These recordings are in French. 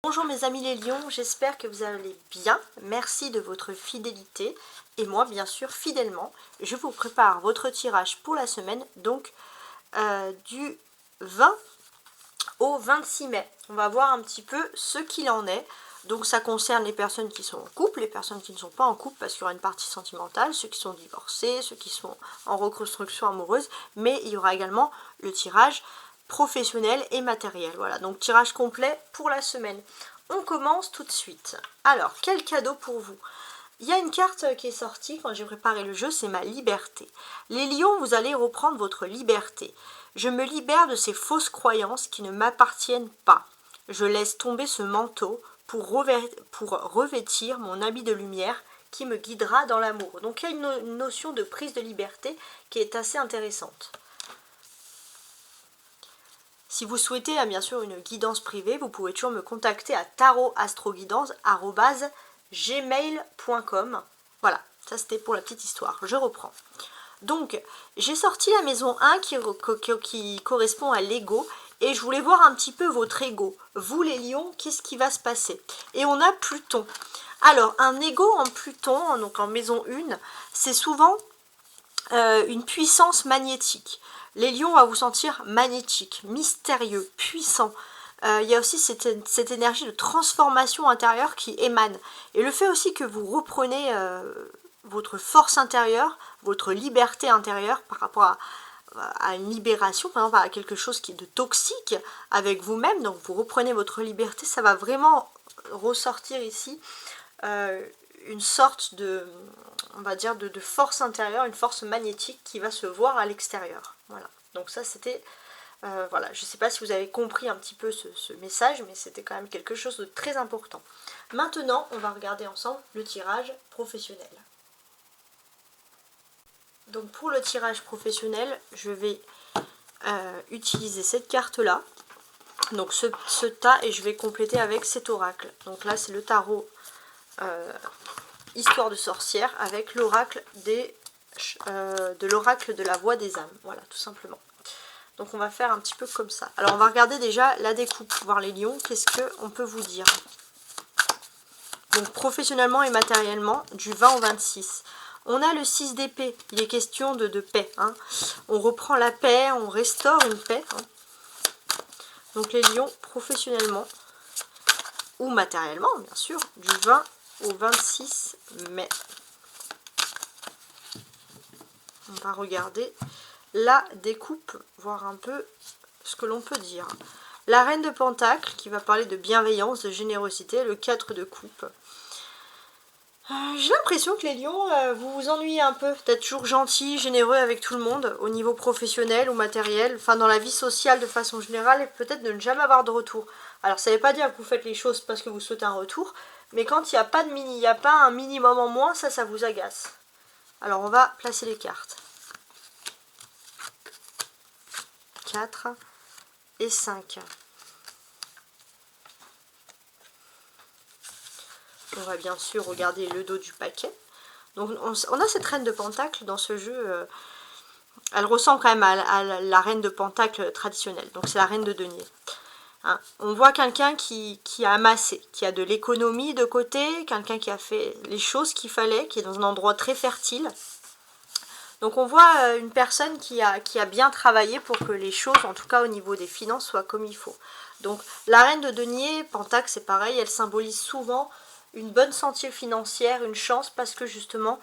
Bonjour mes amis les lions, j'espère que vous allez bien. Merci de votre fidélité. Et moi, bien sûr, fidèlement, je vous prépare votre tirage pour la semaine, donc du 20 au 26 mai. On va voir un petit peu ce qu'il en est. Donc ça concerne les personnes qui sont en couple, les personnes qui ne sont pas en couple, parce qu'il y aura une partie sentimentale, ceux qui sont divorcés, ceux qui sont en reconstruction amoureuse, mais il y aura également le tirage professionnel et matériel. Voilà, donc tirage complet pour la semaine. On commence tout de suite. Alors, quel cadeau pour vous? Il y a une carte qui est sortie quand j'ai préparé le jeu, c'est ma liberté. Les lions, vous allez reprendre votre liberté. Je me libère de ces fausses croyances qui ne m'appartiennent pas. Je laisse tomber ce manteau pour revêtir mon habit de lumière qui me guidera dans l'amour. Donc il y a une notion de prise de liberté qui est assez intéressante. Si vous souhaitez bien sûr une guidance privée, vous pouvez toujours me contacter à tarotastroguidance@gmail.com. Voilà, ça c'était pour la petite histoire. Je reprends. Donc, j'ai sorti la maison 1 qui correspond à l'ego et je voulais voir un petit peu votre ego. Vous les lions, qu'est-ce qui va se passer? Et on a Pluton. Alors, un ego en Pluton, donc en maison 1, c'est souvent une puissance magnétique. Les lions, on va vous sentir magnétique, mystérieux, puissant. Il y a aussi cette énergie de transformation intérieure qui émane. Et le fait aussi que vous reprenez votre force intérieure, votre liberté intérieure par rapport à une libération, par exemple à quelque chose qui est de toxique avec vous-même, donc vous reprenez votre liberté, ça va vraiment ressortir ici une sorte de, on va dire, de force intérieure, une force magnétique qui va se voir à l'extérieur. Voilà, donc ça c'était, voilà, je ne sais pas si vous avez compris un petit peu ce message, mais c'était quand même quelque chose de très important. Maintenant, on va regarder ensemble le tirage professionnel. Donc pour le tirage professionnel, je vais utiliser cette carte-là, donc ce tas, et je vais compléter avec cet oracle. Donc là, c'est le tarot Histoire de sorcière avec l'oracle de l'oracle de la voix des âmes. Voilà, tout simplement. Donc on va faire un petit peu comme ça. Alors on va regarder déjà la découpe, voir les lions, qu'est-ce qu'on peut vous dire. Donc professionnellement et matériellement, du 20 au 26. On a le 6 d'épée, il est question de paix. Hein. On reprend la paix, on restaure une paix. Hein. Donc les lions, professionnellement ou matériellement, bien sûr, du 20 au 26 mai. On va regarder la découpe, voir un peu ce que l'on peut dire. La reine de Pentacle, qui va parler de bienveillance, de générosité, le 4 de coupe. J'ai l'impression que les lions, vous vous ennuyez un peu, d'être toujours gentil, généreux avec tout le monde, au niveau professionnel ou matériel, enfin dans la vie sociale de façon générale, et peut-être de ne jamais avoir de retour. Alors ça ne veut pas dire que vous faites les choses parce que vous souhaitez un retour, mais quand il n'y a pas un minimum en moins, ça vous agace. Alors on va placer les cartes. 4 et 5. On va bien sûr regarder le dos du paquet. Donc on a cette reine de Pentacle dans ce jeu. Elle ressemble quand même à la reine de Pentacle traditionnelle. Donc c'est la reine de denier. Hein, on voit quelqu'un qui a amassé, qui a de l'économie de côté, quelqu'un qui a fait les choses qu'il fallait, qui est dans un endroit très fertile. Donc on voit une personne qui a bien travaillé pour que les choses, en tout cas au niveau des finances, soient comme il faut. Donc la reine de denier, Pentacle, c'est pareil, elle symbolise souvent une bonne santé financière, une chance, parce que justement,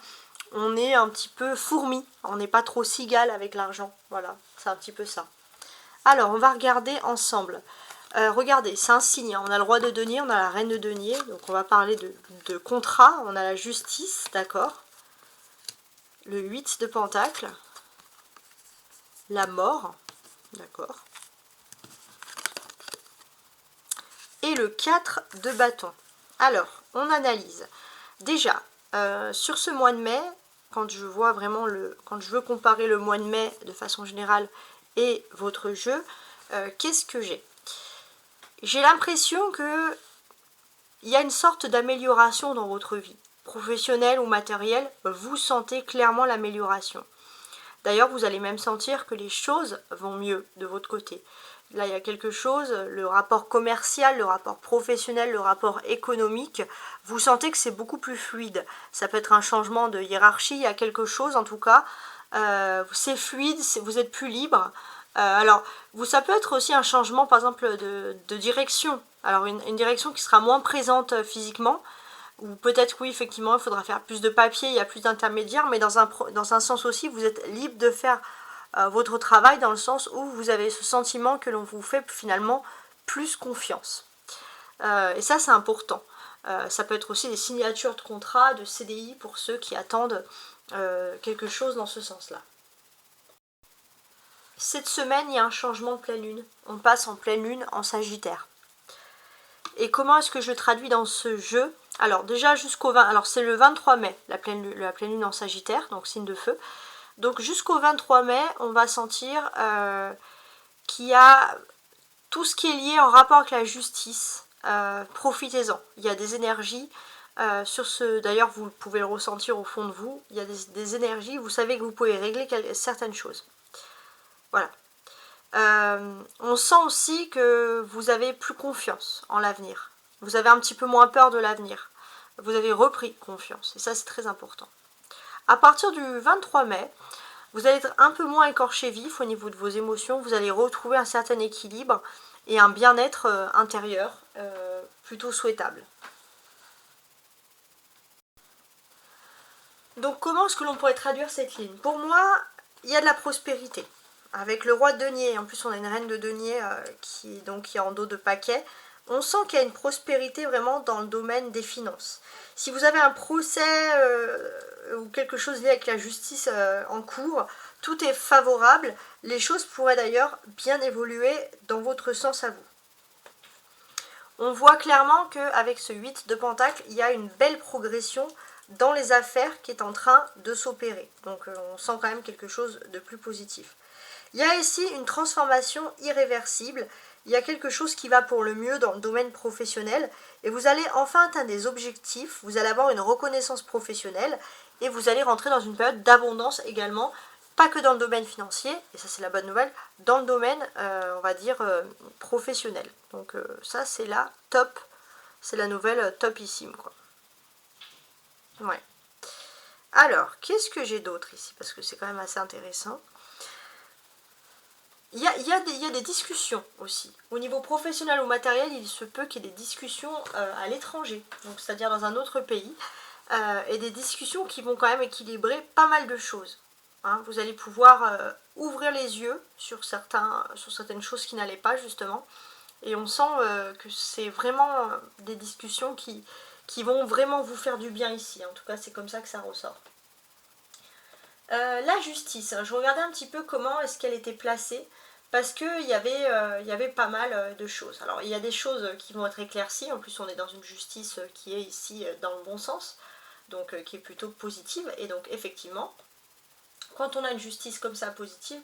on est un petit peu fourmi, on n'est pas trop cigale avec l'argent. Voilà, c'est un petit peu ça. Alors, on va regarder ensemble. Regardez, c'est un signe, hein. On a le roi de denier, on a la reine de denier, donc on va parler de contrat, on a la justice, d'accord. Le 8 de Pentacle, la mort, d'accord. Et le 4 de bâton. Alors, on analyse. Déjà, sur ce mois de mai, quand je vois vraiment quand je veux comparer le mois de mai de façon générale et votre jeu, qu'est-ce que j'ai? J'ai l'impression que il y a une sorte d'amélioration dans votre vie, professionnelle ou matérielle, vous sentez clairement l'amélioration. D'ailleurs, vous allez même sentir que les choses vont mieux de votre côté. Là, il y a quelque chose, le rapport commercial, le rapport professionnel, le rapport économique, vous sentez que c'est beaucoup plus fluide. Ça peut être un changement de hiérarchie, il y a quelque chose en tout cas. C'est fluide, vous êtes plus libre. Alors, ça peut être aussi un changement, par exemple, de direction. Alors, une direction qui sera moins présente physiquement, ou peut-être, oui, effectivement, il faudra faire plus de papier, il y a plus d'intermédiaires, mais dans un sens aussi, vous êtes libre de faire votre travail dans le sens où vous avez ce sentiment que l'on vous fait finalement plus confiance. Et ça, c'est important. Ça peut être aussi des signatures de contrat, de CDI pour ceux qui attendent quelque chose dans ce sens-là. Cette semaine, il y a un changement de pleine lune. On passe en pleine lune en Sagittaire. Et comment est-ce que je traduis dans ce jeu? Alors déjà jusqu'au 20, alors c'est le 23 mai, la pleine lune en Sagittaire, donc signe de feu. Donc jusqu'au 23 mai, on va sentir qu'il y a tout ce qui est lié en rapport avec la justice. Profitez-en. Il y a des énergies sur ce. D'ailleurs, vous pouvez le ressentir au fond de vous. Il y a des énergies. Vous savez que vous pouvez régler certaines choses. Voilà. On sent aussi que vous avez plus confiance en l'avenir. Vous avez un petit peu moins peur de l'avenir. Vous avez repris confiance. Et ça, c'est très important. À partir du 23 mai, vous allez être un peu moins écorché vif au niveau de vos émotions. Vous allez retrouver un certain équilibre et un bien-être intérieur plutôt souhaitable. Donc comment est-ce que l'on pourrait traduire cette ligne? Pour moi, il y a de la prospérité. Avec le roi de denier, en plus on a une reine de denier qui est en dos de paquet. On sent qu'il y a une prospérité vraiment dans le domaine des finances. Si vous avez un procès ou quelque chose lié avec la justice en cours, tout est favorable. Les choses pourraient d'ailleurs bien évoluer dans votre sens à vous. On voit clairement qu'avec ce 8 de Pentacle, il y a une belle progression dans les affaires qui est en train de s'opérer. Donc on sent quand même quelque chose de plus positif. Il y a ici une transformation irréversible. Il y a quelque chose qui va pour le mieux dans le domaine professionnel et vous allez enfin atteindre des objectifs, vous allez avoir une reconnaissance professionnelle et vous allez rentrer dans une période d'abondance également, pas que dans le domaine financier, et ça c'est la bonne nouvelle, dans le domaine, on va dire, professionnel. Donc ça c'est la top, c'est la nouvelle topissime quoi. Ouais. Alors, qu'est-ce que j'ai d'autre ici? Parce que c'est quand même assez intéressant. Il y a des discussions aussi. Au niveau professionnel ou matériel, il se peut qu'il y ait des discussions à l'étranger, donc c'est-à-dire dans un autre pays, et des discussions qui vont quand même équilibrer pas mal de choses. Hein, vous allez pouvoir ouvrir les yeux sur certaines choses qui n'allaient pas justement, et on sent que c'est vraiment des discussions qui vont vraiment vous faire du bien ici. En tout cas, c'est comme ça que ça ressort. La justice, je regardais un petit peu comment est-ce qu'elle était placée, parce qu'il y avait pas mal de choses. Alors il y a des choses qui vont être éclaircies, en plus on est dans une justice qui est ici dans le bon sens, donc qui est plutôt positive, et donc effectivement, quand on a une justice comme ça positive,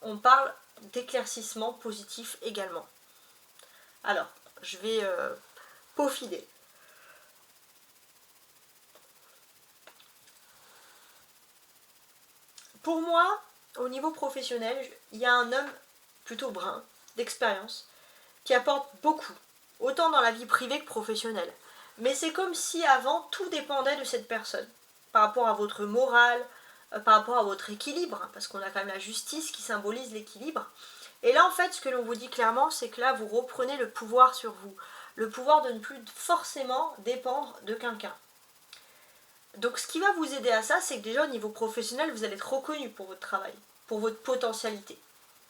on parle d'éclaircissement positif également. Alors, je vais peaufiner. Pour moi, au niveau professionnel, il y a un homme plutôt brun, d'expérience, qui apporte beaucoup, autant dans la vie privée que professionnelle. Mais c'est comme si avant, tout dépendait de cette personne, par rapport à votre morale, par rapport à votre équilibre, hein, parce qu'on a quand même la justice qui symbolise l'équilibre. Et là, en fait, ce que l'on vous dit clairement, c'est que là, vous reprenez le pouvoir sur vous, le pouvoir de ne plus forcément dépendre de quelqu'un. Donc ce qui va vous aider à ça, c'est que déjà au niveau professionnel, vous allez être reconnu pour votre travail, pour votre potentialité.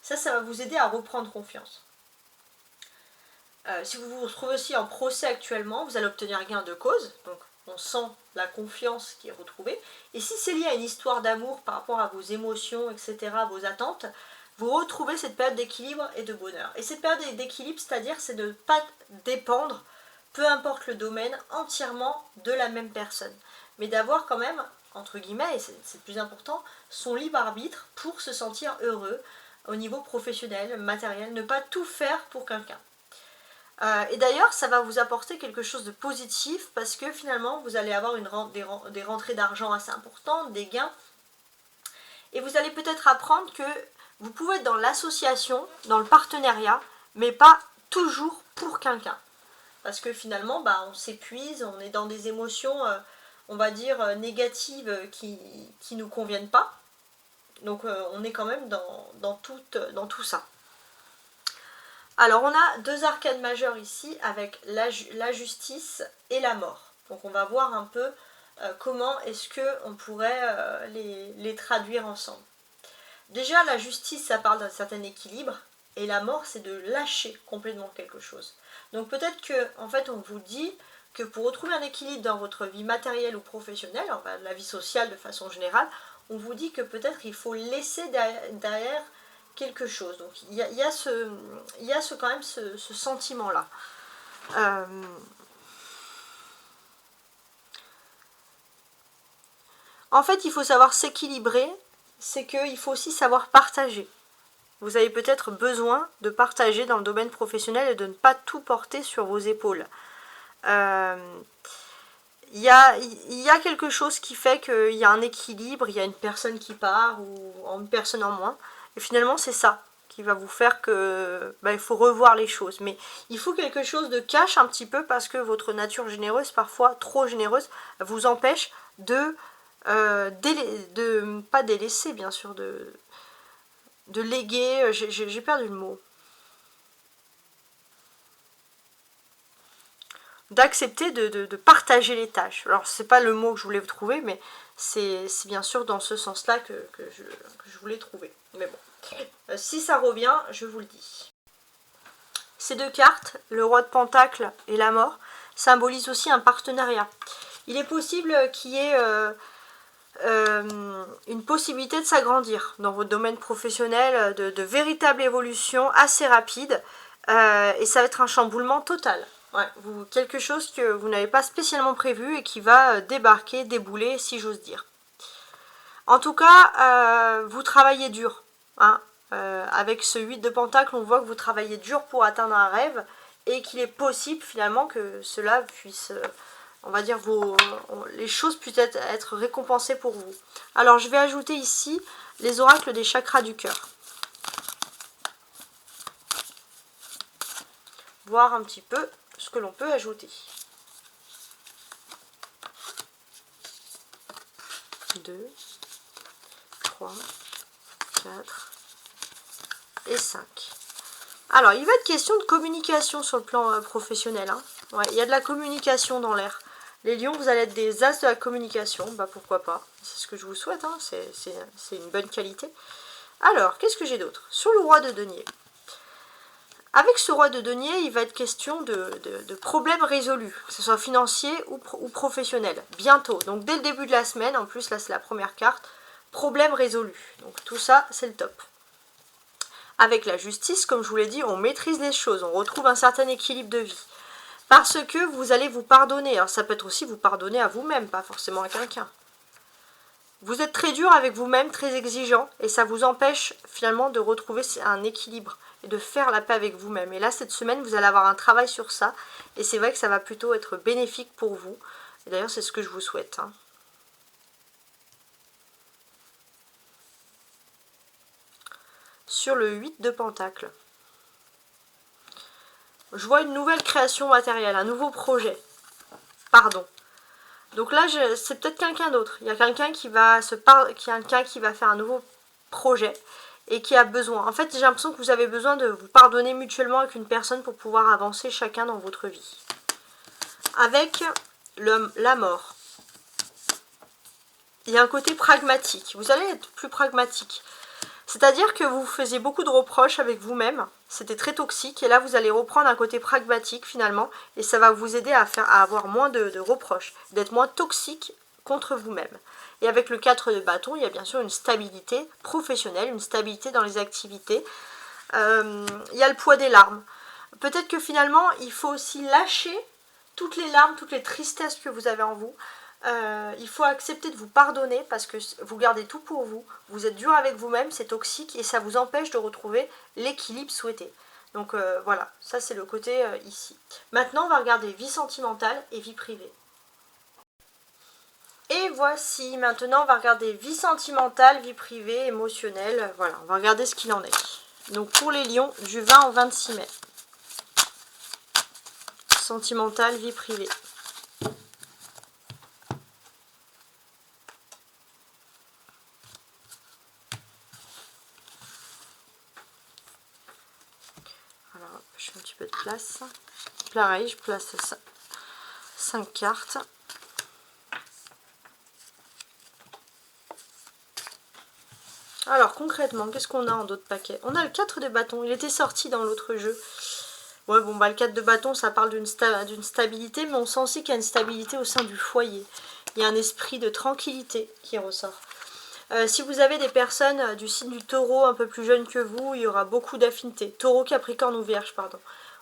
Ça va vous aider à reprendre confiance. Si vous vous retrouvez aussi en procès actuellement, vous allez obtenir gain de cause, donc on sent la confiance qui est retrouvée. Et si c'est lié à une histoire d'amour par rapport à vos émotions, etc., vos attentes, vous retrouvez cette période d'équilibre et de bonheur. Et cette période d'équilibre, c'est-à-dire, c'est de ne pas dépendre, peu importe le domaine, entièrement de la même personne. Mais d'avoir quand même, entre guillemets, et c'est le plus important, son libre arbitre pour se sentir heureux au niveau professionnel, matériel, ne pas tout faire pour quelqu'un. Et d'ailleurs, ça va vous apporter quelque chose de positif parce que finalement, vous allez avoir des rentrées d'argent assez importantes, des gains. Et vous allez peut-être apprendre que vous pouvez être dans l'association, dans le partenariat, mais pas toujours pour quelqu'un. Parce que finalement, bah, on s'épuise, on est dans des émotions, on va dire, négatives qui nous conviennent pas. Donc on est quand même dans tout ça. Alors on a deux arcades majeures ici avec la justice et la mort. Donc on va voir un peu comment est-ce qu'on pourrait les traduire ensemble. Déjà la justice ça parle d'un certain équilibre et la mort c'est de lâcher complètement quelque chose. Donc peut-être que en fait on vous dit que pour retrouver un équilibre dans votre vie matérielle ou professionnelle, enfin la vie sociale de façon générale, on vous dit que peut-être il faut laisser derrière quelque chose. Donc il y a quand même ce sentiment-là. En fait, il faut savoir s'équilibrer, c'est qu'il faut aussi savoir partager. Vous avez peut-être besoin de partager dans le domaine professionnel et de ne pas tout porter sur vos épaules. Il y a quelque chose qui fait qu'il y a un équilibre, il y a une personne qui part ou une personne en moins. Et finalement, c'est ça qui va vous faire que il faut revoir les choses. Mais il faut quelque chose de cash un petit peu parce que votre nature généreuse, parfois trop généreuse, vous empêche de pas délaisser, bien sûr, de léguer. J'ai perdu le mot. D'accepter de partager les tâches. Alors c'est pas le mot que je voulais trouver, mais c'est bien sûr dans ce sens-là que je voulais trouver. Mais bon, si ça revient, je vous le dis. Ces deux cartes, le roi de Pentacle et la mort, symbolisent aussi un partenariat. Il est possible qu'il y ait une possibilité de s'agrandir dans votre domaine professionnel, de véritable évolution assez rapide, et ça va être un chamboulement total. Ouais, quelque chose que vous n'avez pas spécialement prévu et qui va débarquer, débouler, si j'ose dire. En tout cas, vous travaillez dur. Hein. Avec ce 8 de Pentacle, on voit que vous travaillez dur pour atteindre un rêve et qu'il est possible finalement que cela puisse, on va dire, les choses puissent être récompensées pour vous. Alors, je vais ajouter ici les oracles des chakras du cœur. Voir un petit peu ce que l'on peut ajouter. 2, 3, 4 et 5. Alors, il va être question de communication sur le plan professionnel. Hein. Ouais, il y a de la communication dans l'air. Les lions, vous allez être des as de la communication. Bah, pourquoi pas. C'est ce que je vous souhaite. Hein. C'est une bonne qualité. Alors, qu'est-ce que j'ai d'autre? Sur le roi de denier. Avec ce roi de denier, il va être question de problèmes résolus, que ce soit financiers ou professionnels, bientôt. Donc dès le début de la semaine, en plus là c'est la première carte, problème résolu. Donc tout ça, c'est le top. Avec la justice, comme je vous l'ai dit, on maîtrise les choses, on retrouve un certain équilibre de vie. Parce que vous allez vous pardonner. Alors ça peut être aussi vous pardonner à vous-même, pas forcément à quelqu'un. Vous êtes très dur avec vous-même, très exigeant, et ça vous empêche finalement de retrouver un équilibre et de faire la paix avec vous-même. Et là, cette semaine, vous allez avoir un travail sur ça, et c'est vrai que ça va plutôt être bénéfique pour vous. Et d'ailleurs, c'est ce que je vous souhaite. Hein. Sur le 8 de Pentacle, je vois une nouvelle création matérielle, un nouveau projet. Pardon. Donc là, c'est peut-être quelqu'un d'autre. Il y a quelqu'un qui va faire un nouveau projet et qui a besoin. En fait, j'ai l'impression que vous avez besoin de vous pardonner mutuellement avec une personne pour pouvoir avancer chacun dans votre vie. Avec la mort, il y a un côté pragmatique. Vous allez être plus pragmatique. C'est-à-dire que vous faisiez beaucoup de reproches avec vous-même, c'était très toxique, et là vous allez reprendre un côté pragmatique finalement, et ça va vous aider à avoir moins de reproches, d'être moins toxique contre vous-même. Et avec le 4 de bâton, il y a bien sûr une stabilité professionnelle, une stabilité dans les activités. Il y a le poids des larmes. Peut-être que finalement, il faut aussi lâcher toutes les larmes, toutes les tristesses que vous avez en vous. Il faut accepter de vous pardonner parce que vous gardez tout pour vous, vous êtes dur avec vous-même, c'est toxique et ça vous empêche de retrouver l'équilibre souhaité. Donc voilà, ça c'est le côté ici. Maintenant on va regarder vie sentimentale et vie privée. Et voici, maintenant on va regarder vie sentimentale, vie privée, émotionnelle, voilà, on va regarder ce qu'il en est. Donc pour les lions, du 20 au 26 mai. Sentimental, vie privée. Alors, je fais un petit peu de place. Pareil, je place 5 cartes. Alors concrètement, qu'est-ce qu'on a en d'autres paquets? On a le 4 de bâton, il était sorti dans l'autre jeu. Ouais, bon, bah le 4 de bâton, ça parle d'une stabilité, mais on sent aussi qu'il y a une stabilité au sein du foyer. Il y a un esprit de tranquillité qui ressort. Si vous avez des personnes du signe du taureau un peu plus jeunes que vous, il y aura beaucoup d'affinités. Taureau, capricorne ou vierge, pardon.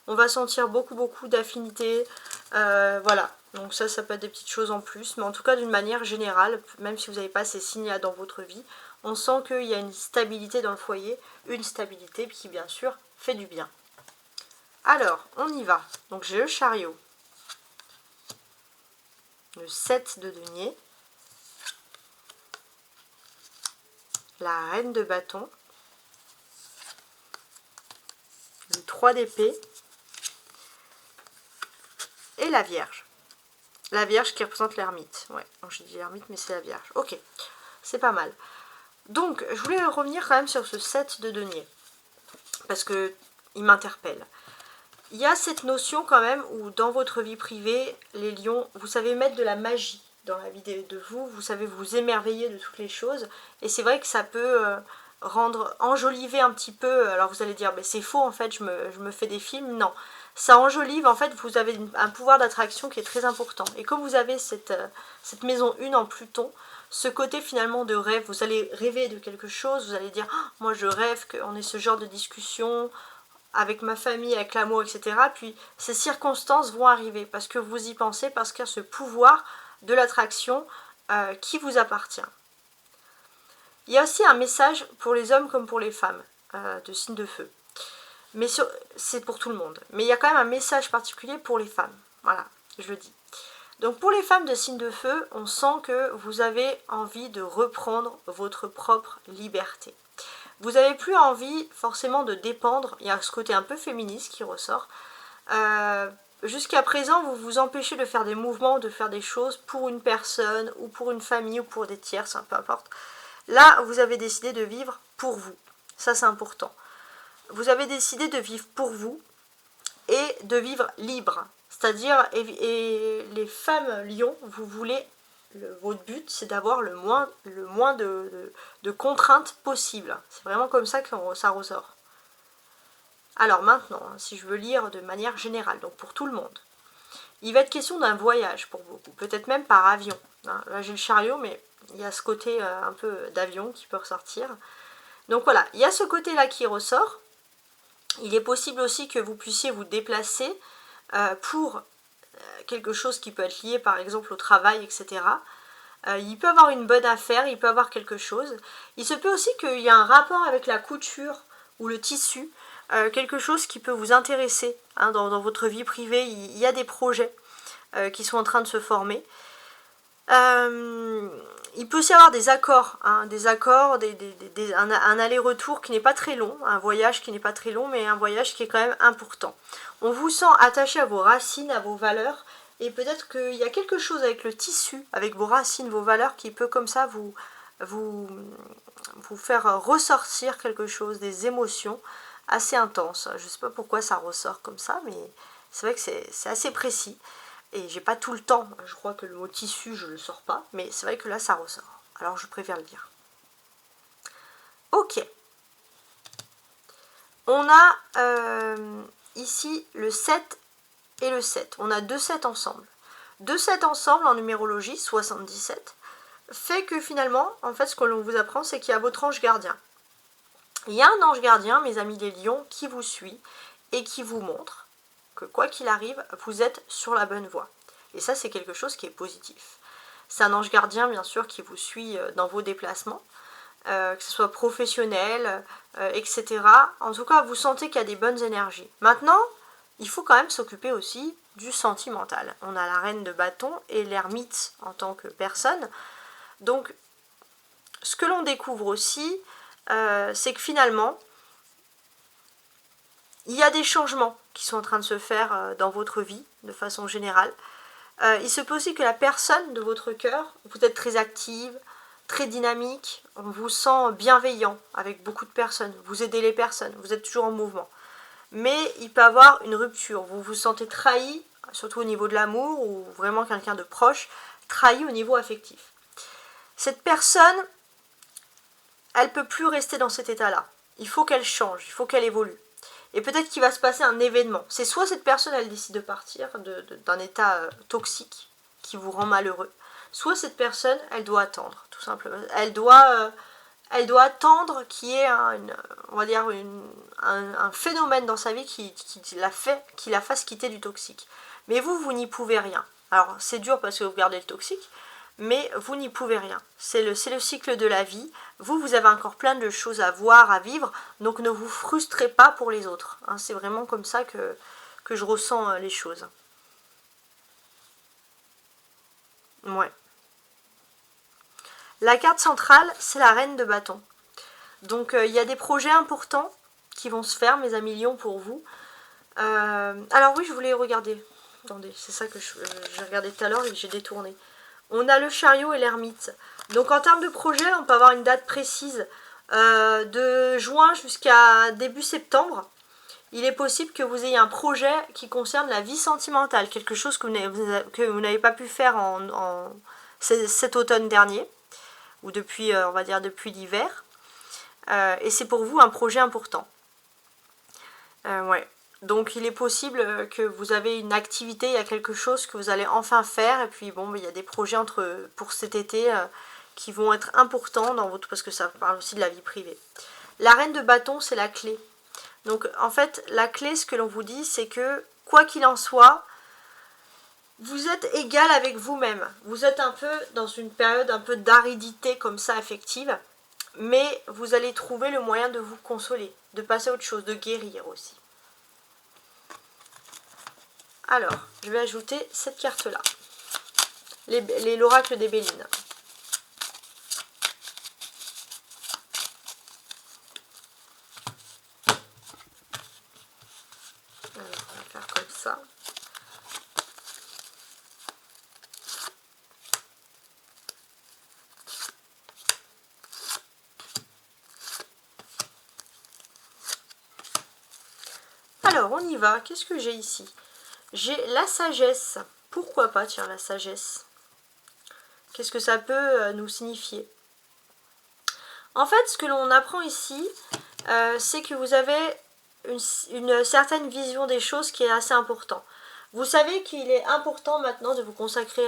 On va sentir beaucoup d'affinités. Voilà, donc ça peut être des petites choses en plus. Mais en tout cas, d'une manière générale, même si vous n'avez pas ces signes-là dans votre vie, on sent qu'il y a une stabilité dans le foyer. Une stabilité qui, bien sûr, fait du bien. Alors, on y va. Donc, j'ai le chariot. Le 7 de denier. La reine de bâton. Le 3 d'épée. Et la Vierge. La Vierge qui représente l'ermite. Ouais, j'ai dit l'ermite, mais c'est la Vierge. Ok, c'est pas mal. Donc, je voulais revenir quand même sur ce 7 de denier. Parce que il m'interpelle. Il y a cette notion quand même où dans votre vie privée, les lions, vous savez mettre de la magie dans la vie de vous. Vous savez vous émerveiller de toutes les choses. Et c'est vrai que ça peut enjoliver un petit peu. Alors vous allez dire, c'est faux en fait, je me fais des films. Non. Ça enjolive, en fait, vous avez un pouvoir d'attraction qui est très important. Et comme vous avez cette maison 1 en Pluton, ce côté finalement de rêve, vous allez rêver de quelque chose, vous allez dire oh, moi je rêve qu'on ait ce genre de discussion avec ma famille, avec l'amour, etc. Puis ces circonstances vont arriver parce que vous y pensez, parce qu'il y a ce pouvoir de l'attraction qui vous appartient. Il y a aussi un message pour les hommes comme pour les femmes de signe de feu. Mais c'est pour tout le monde. Mais il y a quand même un message particulier pour les femmes. Voilà, je le dis. Donc pour les femmes de signe de feu, on sent que vous avez envie de reprendre votre propre liberté. Vous n'avez plus envie forcément de dépendre. Il y a ce côté un peu féministe qui ressort. Jusqu'à présent, vous vous empêchez de faire des mouvements, de faire des choses pour une personne ou pour une famille ou pour des tiers, peu importe. Là, vous avez décidé de vivre pour vous. Ça, c'est important. Vous avez décidé de vivre pour vous et de vivre libre. C'est-à-dire, et les femmes lions, vous voulez, votre but, c'est d'avoir le moins de contraintes possible. C'est vraiment comme ça que ça ressort. Alors maintenant, si je veux lire de manière générale, donc pour tout le monde, il va être question d'un voyage pour beaucoup, peut-être même par avion. Là, j'ai le chariot, mais il y a ce côté un peu d'avion qui peut ressortir. Donc voilà, il y a ce côté-là qui ressort. Il est possible aussi que vous puissiez vous déplacer pour quelque chose qui peut être lié par exemple au travail, etc. Il peut avoir une bonne affaire, il peut avoir quelque chose. Il se peut aussi qu'il y ait un rapport avec la couture ou le tissu, quelque chose qui peut vous intéresser dans votre vie privée. Il y a des projets qui sont en train de se former. Il peut aussi y avoir des accords, un aller-retour qui n'est pas très long, un voyage qui n'est pas très long, mais un voyage qui est quand même important. On vous sent attaché à vos racines, à vos valeurs, et peut-être qu'il y a quelque chose avec le tissu, avec vos racines, vos valeurs, qui peut comme ça vous faire ressortir quelque chose, des émotions assez intenses. Je ne sais pas pourquoi ça ressort comme ça, mais c'est vrai que c'est assez précis. Et j'ai pas tout le temps, je crois que le mot tissu, je le sors pas, mais c'est vrai que là, ça ressort. Alors, je préfère le dire. Ok. On a ici le 7 et le 7. On a deux 7 ensemble. Deux 7 ensemble en numérologie, 77, fait que finalement, en fait, ce que l'on vous apprend, c'est qu'il y a votre ange gardien. Il y a un ange gardien, mes amis les lions, qui vous suit et qui vous montre que quoi qu'il arrive, vous êtes sur la bonne voie. Et ça, c'est quelque chose qui est positif. C'est un ange gardien, bien sûr, qui vous suit dans vos déplacements, que ce soit professionnel, etc. En tout cas, vous sentez qu'il y a des bonnes énergies. Maintenant, il faut quand même s'occuper aussi du sentimental. On a la reine de bâton et l'ermite en tant que personne. Donc, ce que l'on découvre aussi, c'est que finalement, Il y a des changements qui sont en train de se faire dans votre vie, de façon générale. Il se peut aussi que la personne de votre cœur, vous êtes très active, très dynamique, on vous sent bienveillant avec beaucoup de personnes, vous aidez les personnes, vous êtes toujours en mouvement. Mais il peut y avoir une rupture, vous vous sentez trahi, surtout au niveau de l'amour, ou vraiment quelqu'un de proche, trahi au niveau affectif. Cette personne, elle ne peut plus rester dans cet état-là. Il faut qu'elle change, il faut qu'elle évolue. Et peut-être qu'il va se passer un événement. C'est soit cette personne, elle décide de partir d'un état toxique qui vous rend malheureux, soit cette personne, elle doit attendre, tout simplement. Elle doit attendre qu'il y ait on va dire un phénomène dans sa vie qui la fasse quitter du toxique. Mais vous n'y pouvez rien. Alors, c'est dur parce que vous gardez le toxique, mais vous n'y pouvez rien. C'est le cycle de la vie. Vous avez encore plein de choses à voir, à vivre, donc ne vous frustrez pas pour les autres. Hein, c'est vraiment comme ça que je ressens les choses. Ouais. La carte centrale, c'est la reine de bâton. Donc il y a des projets importants qui vont se faire, mes amis lions, pour vous. Alors oui, je voulais regarder. Attendez, c'est ça que j'ai regardé tout à l'heure et que j'ai détourné. On a le chariot et l'ermite. Donc en termes de projet, on peut avoir une date précise de juin jusqu'à début septembre. Il est possible que vous ayez un projet qui concerne la vie sentimentale, quelque chose que vous n'avez pas pu faire cet automne dernier, ou depuis, on va dire, depuis l'hiver. Et c'est pour vous un projet important. Ouais. Donc il est possible que vous avez une activité, il y a quelque chose que vous allez enfin faire, et puis bon, il y a des projets pour cet été qui vont être importants dans votre, parce que ça parle aussi de la vie privée. La reine de bâton, c'est la clé. Donc en fait, la clé, ce que l'on vous dit, c'est que quoi qu'il en soit, vous êtes égal avec vous-même. Vous êtes un peu dans une période un peu d'aridité comme ça affective, mais vous allez trouver le moyen de vous consoler, de passer à autre chose, de guérir aussi. Alors, je vais ajouter cette carte-là, l'oracle des Bélines. Alors, on va faire comme ça. Alors, on y va. Qu'est-ce que j'ai ici? J'ai la sagesse. Pourquoi pas, tiens, la sagesse? Qu'est-ce que ça peut nous signifier? En fait, ce que l'on apprend ici, c'est que vous avez une certaine vision des choses qui est assez important. Vous savez qu'il est important maintenant de vous consacrer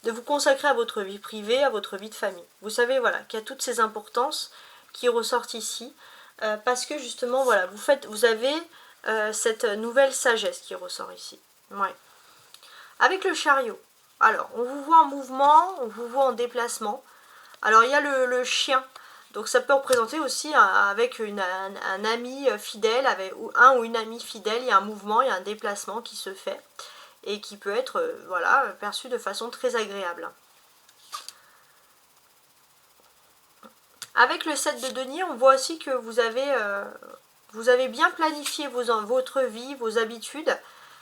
de vous consacrer à votre vie privée, à votre vie de famille. Vous savez, voilà, qu'il y a toutes ces importances qui ressortent ici, parce que justement, voilà, vous avez cette nouvelle sagesse qui ressort ici. Ouais. Avec le chariot, alors, on vous voit en mouvement, on vous voit en déplacement. Alors, il y a le chien. Donc, ça peut représenter aussi avec un ami fidèle, avec un ou une amie fidèle. Il y a un mouvement, il y a un déplacement qui se fait et qui peut être voilà, perçu de façon très agréable. Avec le 7 de denier, on voit aussi que vous avez bien planifié votre vie, vos habitudes,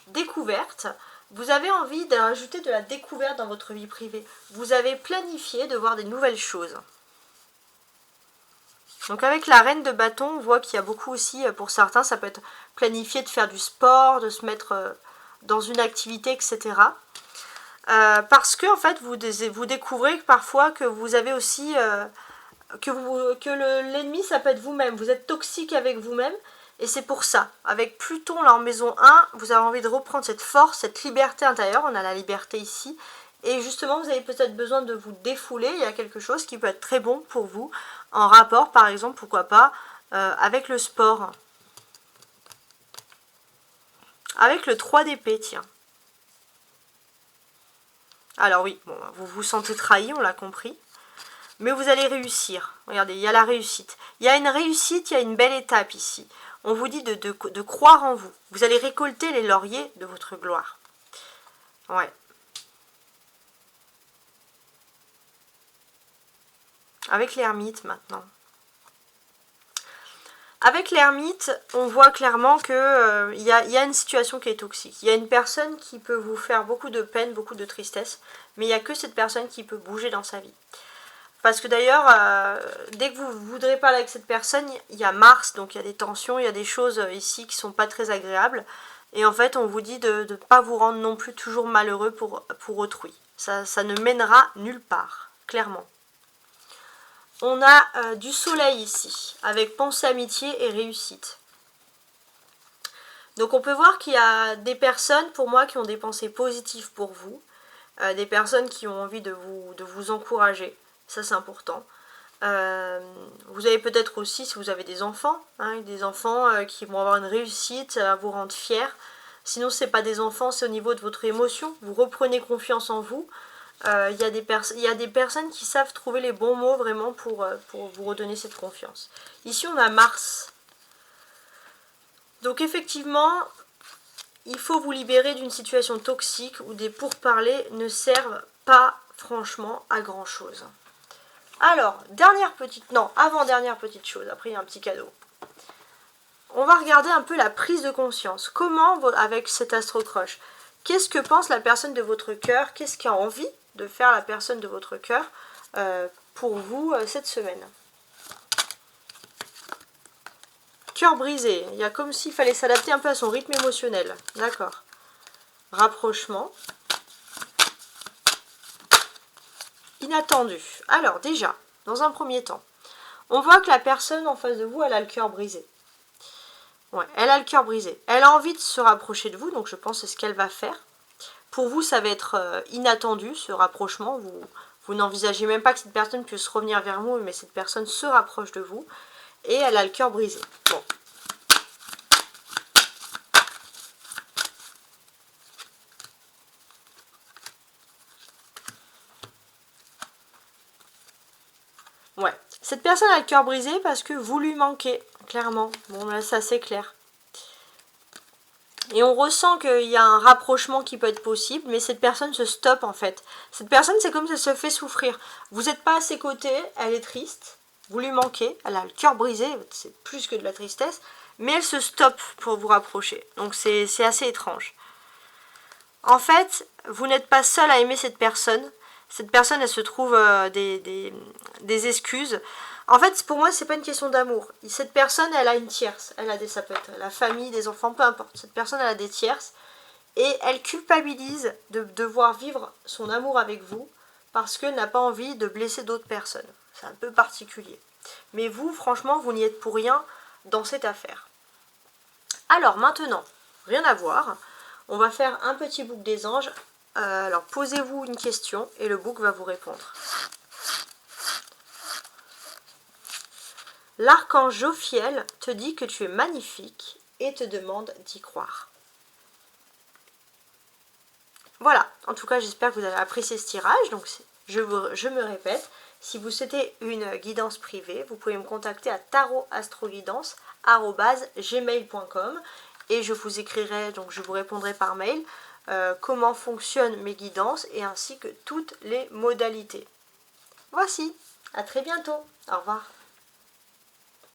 découvertes. Vous avez envie d'ajouter de la découverte dans votre vie privée. Vous avez planifié de voir des nouvelles choses. Donc avec la reine de bâton, on voit qu'il y a beaucoup aussi, pour certains, ça peut être planifié de faire du sport, de se mettre dans une activité, etc. Parce que en fait, vous découvrez parfois que vous avez aussi... que l'ennemi, ça peut être vous-même. Vous êtes toxique avec vous-même. Et c'est pour ça, avec Pluton là en maison 1, vous avez envie de reprendre cette force, cette liberté intérieure. On a la liberté ici. Et justement, vous avez peut-être besoin de vous défouler. Il y a quelque chose qui peut être très bon pour vous, en rapport, par exemple, pourquoi pas, avec le sport. Avec le 3 d'épée, tiens. Alors oui, bon, vous vous sentez trahi, on l'a compris. Mais vous allez réussir. Regardez, il y a la réussite. Il y a une réussite, il y a une belle étape ici. On vous dit de croire en vous. Vous allez récolter les lauriers de votre gloire. Ouais. Avec l'ermite maintenant. Avec l'ermite, on voit clairement que y a une situation qui est toxique. Il y a une personne qui peut vous faire beaucoup de peine, beaucoup de tristesse, mais il n'y a que cette personne qui peut bouger dans sa vie. Parce que d'ailleurs, dès que vous voudrez parler avec cette personne, il y a Mars, donc il y a des tensions, il y a des choses ici qui ne sont pas très agréables. Et en fait, on vous dit de ne pas vous rendre non plus toujours malheureux pour autrui. Ça ne mènera nulle part, clairement. On a du soleil ici, avec pensée, amitié et réussite. Donc on peut voir qu'il y a des personnes, pour moi, qui ont des pensées positives pour vous. Des personnes qui ont envie de vous encourager. Ça, c'est important. Vous avez peut-être aussi, si vous avez des enfants, des enfants qui vont avoir une réussite, ça va vous rendre fier. Sinon, ce n'est pas des enfants, c'est au niveau de votre émotion. Vous reprenez confiance en vous. Il y a des personnes qui savent trouver les bons mots vraiment pour vous redonner cette confiance. Ici, on a Mars. Donc, effectivement, il faut vous libérer d'une situation toxique où des pourparlers ne servent pas franchement à grand chose. Alors, avant-dernière petite chose, après il y a un petit cadeau. On va regarder un peu la prise de conscience. Comment, avec cet astro-crush, qu'est-ce que pense la personne de votre cœur? Qu'est-ce qu'a envie de faire la personne de votre cœur pour vous cette semaine? Cœur brisé. Il y a comme s'il fallait s'adapter un peu à son rythme émotionnel. D'accord. Rapprochement. Inattendu. Alors déjà, dans un premier temps, on voit que la personne en face de vous, elle a le cœur brisé. Ouais, elle a le cœur brisé. Elle a envie de se rapprocher de vous, donc je pense que c'est ce qu'elle va faire. Pour vous, ça va être inattendu, ce rapprochement. Vous n'envisagez même pas que cette personne puisse revenir vers vous, mais cette personne se rapproche de vous. Et elle a le cœur brisé. Bon. Ouais. Cette personne a le cœur brisé parce que vous lui manquez, clairement. Bon, là, ça c'est clair. Et on ressent qu'il y a un rapprochement qui peut être possible, mais cette personne se stoppe en fait. Cette personne, c'est comme si elle se fait souffrir. Vous n'êtes pas à ses côtés, elle est triste, vous lui manquez, elle a le cœur brisé, c'est plus que de la tristesse, mais elle se stoppe pour vous rapprocher. Donc c'est assez étrange. En fait, vous n'êtes pas seul à aimer cette personne. Cette personne, elle se trouve des excuses. En fait, pour moi, c'est pas une question d'amour. Cette personne, elle a une tierce. Ça peut être la famille, des enfants, peu importe. Cette personne, elle a des tierces. Et elle culpabilise de devoir vivre son amour avec vous parce qu'elle n'a pas envie de blesser d'autres personnes. C'est un peu particulier. Mais vous, franchement, vous n'y êtes pour rien dans cette affaire. Alors, maintenant, rien à voir. On va faire un petit bouc des anges. Alors, posez-vous une question et le bouc va vous répondre. L'archange Jophiel te dit que tu es magnifique et te demande d'y croire. Voilà, en tout cas j'espère que vous avez apprécié ce tirage. Donc je me répète, si vous souhaitez une guidance privée, vous pouvez me contacter à tarotastroguidance@gmail.com et je vous écrirai, donc je vous répondrai par mail comment fonctionnent mes guidances et ainsi que toutes les modalités. Voici, à très bientôt, au revoir.